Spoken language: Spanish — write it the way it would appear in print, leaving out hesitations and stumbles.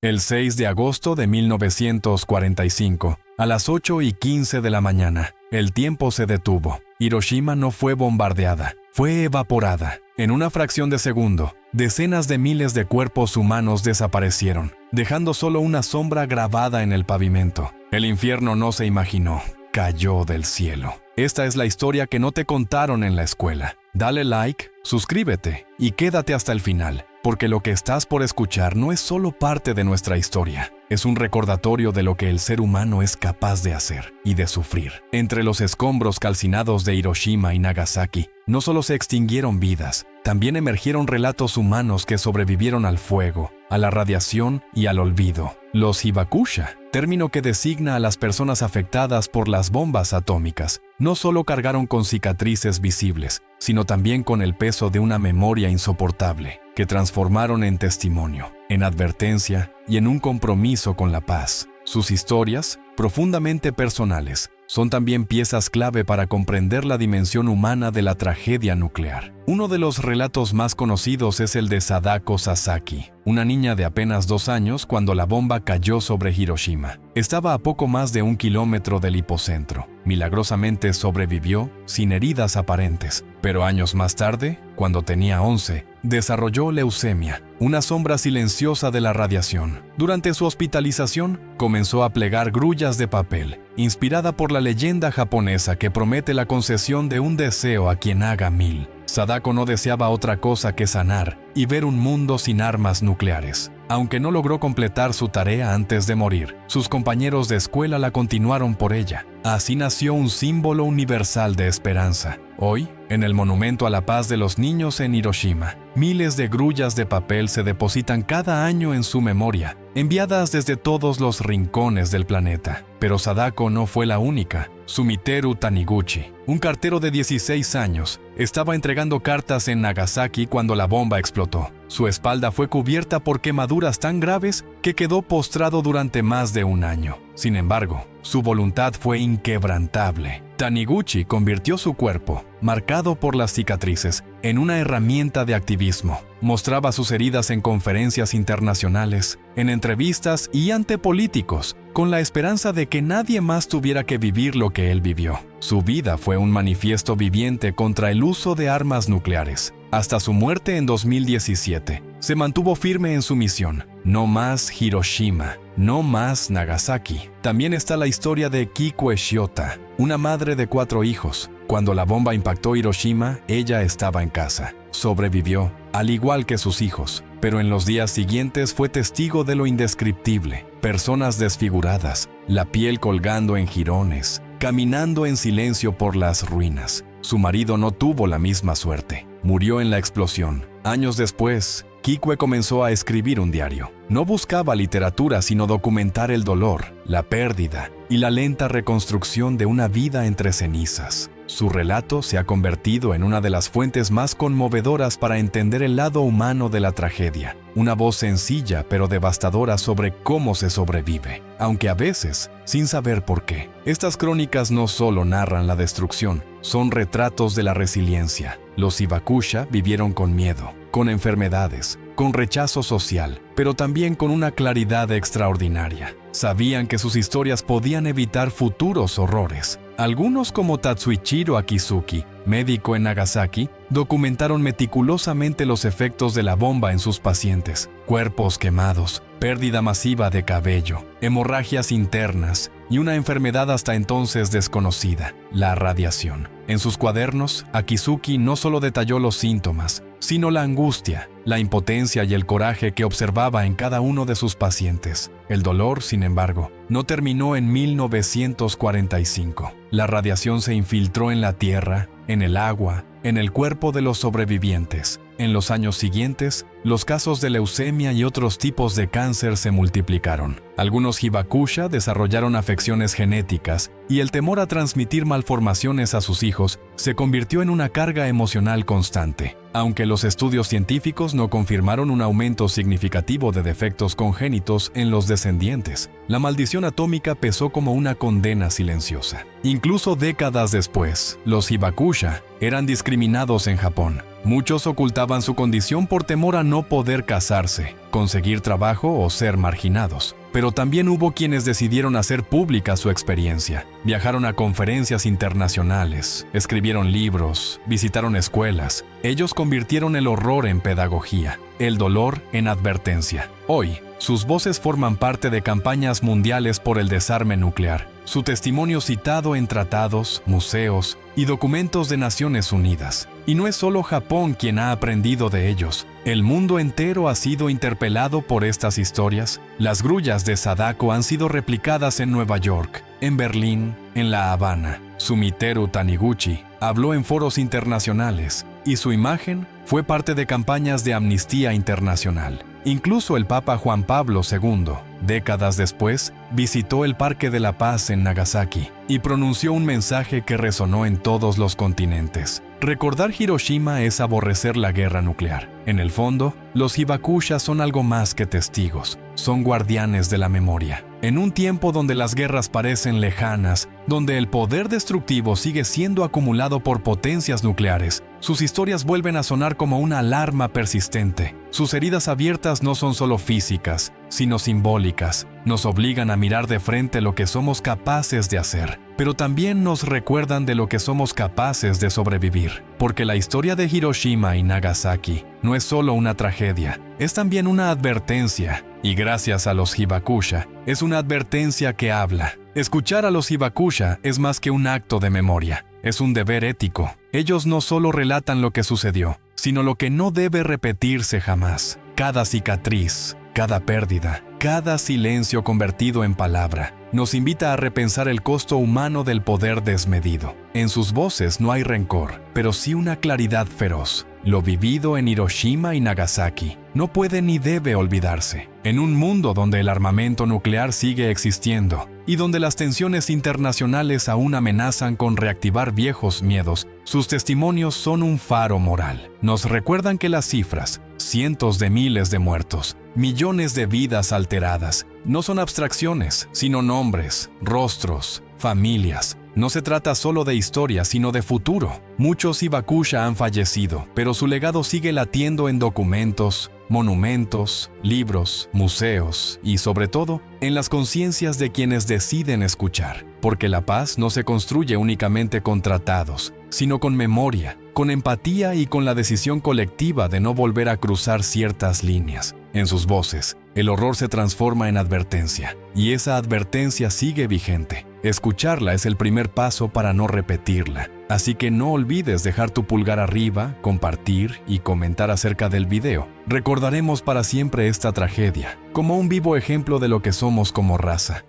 El 6 de agosto de 1945, a las 8:15 de la mañana, el tiempo se detuvo. Hiroshima no fue bombardeada, fue evaporada. En una fracción de segundo, decenas de miles de cuerpos humanos desaparecieron, dejando solo una sombra grabada en el pavimento. El infierno no se imaginó, cayó del cielo. Esta es la historia que no te contaron en la escuela. Dale like, suscríbete y quédate hasta el final, porque lo que estás por escuchar no es solo parte de nuestra historia, es un recordatorio de lo que el ser humano es capaz de hacer y de sufrir. Entre los escombros calcinados de Hiroshima y Nagasaki, no solo se extinguieron vidas, también emergieron relatos humanos que sobrevivieron al fuego, a la radiación y al olvido. Los hibakusha, término que designa a las personas afectadas por las bombas atómicas, no solo cargaron con cicatrices visibles, sino también con el peso de una memoria insoportable, que transformaron en testimonio, en advertencia y en un compromiso con la paz. Sus historias, profundamente personales, son también piezas clave para comprender la dimensión humana de la tragedia nuclear. Uno de los relatos más conocidos es el de Sadako Sasaki, una niña de apenas 2 años cuando la bomba cayó sobre Hiroshima. Estaba a poco más de 1 kilómetro del hipocentro. Milagrosamente sobrevivió, sin heridas aparentes, pero años más tarde, cuando tenía 11, desarrolló leucemia, una sombra silenciosa de la radiación. Durante su hospitalización, comenzó a plegar grullas de papel, inspirada por la leyenda japonesa que promete la concesión de un deseo a quien haga 1000. Sadako no deseaba otra cosa que sanar y ver un mundo sin armas nucleares. Aunque no logró completar su tarea antes de morir, sus compañeros de escuela la continuaron por ella. Así nació un símbolo universal de esperanza. Hoy, en el Monumento a la Paz de los Niños en Hiroshima, miles de grullas de papel se depositan cada año en su memoria, enviadas desde todos los rincones del planeta. Pero Sadako no fue la única. Sumiteru Taniguchi, un cartero de 16 años, estaba entregando cartas en Nagasaki cuando la bomba explotó. Su espalda fue cubierta por quemaduras tan graves que quedó postrado durante más de 1 año. Sin embargo, su voluntad fue inquebrantable. Taniguchi convirtió su cuerpo, marcado por las cicatrices, en una herramienta de activismo. Mostraba sus heridas en conferencias internacionales, en entrevistas y ante políticos, con la esperanza de que nadie más tuviera que vivir lo que él vivió. Su vida fue un manifiesto viviente contra el uso de armas nucleares. Hasta su muerte en 2017, se mantuvo firme en su misión. No más Hiroshima, no más Nagasaki. También está la historia de Kikue Shiota, una madre de 4 hijos. Cuando la bomba impactó Hiroshima, ella estaba en casa. Sobrevivió, al igual que sus hijos, pero en los días siguientes fue testigo de lo indescriptible. Personas desfiguradas, la piel colgando en jirones, caminando en silencio por las ruinas. Su marido no tuvo la misma suerte. Murió en la explosión. Años después, Kikue comenzó a escribir un diario. No buscaba literatura, sino documentar el dolor, la pérdida y la lenta reconstrucción de una vida entre cenizas. Su relato se ha convertido en una de las fuentes más conmovedoras para entender el lado humano de la tragedia. Una voz sencilla pero devastadora sobre cómo se sobrevive, aunque a veces sin saber por qué. Estas crónicas no solo narran la destrucción, son retratos de la resiliencia. Los hibakusha vivieron con miedo, con enfermedades, con rechazo social, pero también con una claridad extraordinaria. Sabían que sus historias podían evitar futuros horrores. Algunos, como Tatsuichiro Akizuki, médico en Nagasaki, documentaron meticulosamente los efectos de la bomba en sus pacientes: cuerpos quemados, pérdida masiva de cabello, hemorragias internas y una enfermedad hasta entonces desconocida, la radiación. En sus cuadernos, Akizuki no solo detalló los síntomas, sino la angustia, la impotencia y el coraje que observaba en cada uno de sus pacientes. El dolor, sin embargo, no terminó en 1945. La radiación se infiltró en la tierra, en el agua, en el cuerpo de los sobrevivientes. En los años siguientes, los casos de leucemia y otros tipos de cáncer se multiplicaron. Algunos hibakusha desarrollaron afecciones genéticas y el temor a transmitir malformaciones a sus hijos se convirtió en una carga emocional constante. Aunque los estudios científicos no confirmaron un aumento significativo de defectos congénitos en los descendientes, la maldición atómica pesó como una condena silenciosa. Incluso décadas después, los hibakusha eran discriminados en Japón. Muchos ocultaban su condición por temor a no poder casarse, conseguir trabajo o ser marginados. Pero también hubo quienes decidieron hacer pública su experiencia. Viajaron a conferencias internacionales, escribieron libros, visitaron escuelas. Ellos convirtieron el horror en pedagogía, el dolor en advertencia. Hoy, sus voces forman parte de campañas mundiales por el desarme nuclear. Su testimonio citado en tratados, museos y documentos de Naciones Unidas. Y no es solo Japón quien ha aprendido de ellos. El mundo entero ha sido interpelado por estas historias. Las grullas de Sadako han sido replicadas en Nueva York, en Berlín, en La Habana. Sumiteru Taniguchi habló en foros internacionales y su imagen fue parte de campañas de Amnistía Internacional. Incluso el Papa Juan Pablo II, décadas después, visitó el Parque de la Paz en Nagasaki y pronunció un mensaje que resonó en todos los continentes. Recordar Hiroshima es aborrecer la guerra nuclear. En el fondo, los hibakusha son algo más que testigos, son guardianes de la memoria. En un tiempo donde las guerras parecen lejanas, donde el poder destructivo sigue siendo acumulado por potencias nucleares, sus historias vuelven a sonar como una alarma persistente. Sus heridas abiertas no son solo físicas, sino simbólicas. Nos obligan a mirar de frente lo que somos capaces de hacer, pero también nos recuerdan de lo que somos capaces de sobrevivir. Porque la historia de Hiroshima y Nagasaki no es solo una tragedia, es también una advertencia. Y gracias a los hibakusha, es una advertencia que habla. Escuchar a los hibakusha es más que un acto de memoria, es un deber ético. Ellos no solo relatan lo que sucedió, sino lo que no debe repetirse jamás. Cada cicatriz, cada pérdida, cada silencio convertido en palabra, nos invita a repensar el costo humano del poder desmedido. En sus voces no hay rencor, pero sí una claridad feroz. Lo vivido en Hiroshima y Nagasaki no puede ni debe olvidarse. En un mundo donde el armamento nuclear sigue existiendo y donde las tensiones internacionales aún amenazan con reactivar viejos miedos, sus testimonios son un faro moral. Nos recuerdan que las cifras, cientos de miles de muertos, millones de vidas alteradas, no son abstracciones, sino nombres, rostros, familias. No se trata solo de historia, sino de futuro. Muchos hibakusha han fallecido, pero su legado sigue latiendo en documentos, monumentos, libros, museos y, sobre todo, en las conciencias de quienes deciden escuchar. Porque la paz no se construye únicamente con tratados, sino con memoria, con empatía y con la decisión colectiva de no volver a cruzar ciertas líneas. En sus voces, el horror se transforma en advertencia, y esa advertencia sigue vigente. Escucharla es el primer paso para no repetirla. Así que no olvides dejar tu pulgar arriba, compartir y comentar acerca del video. Recordaremos para siempre esta tragedia, como un vivo ejemplo de lo que somos como raza.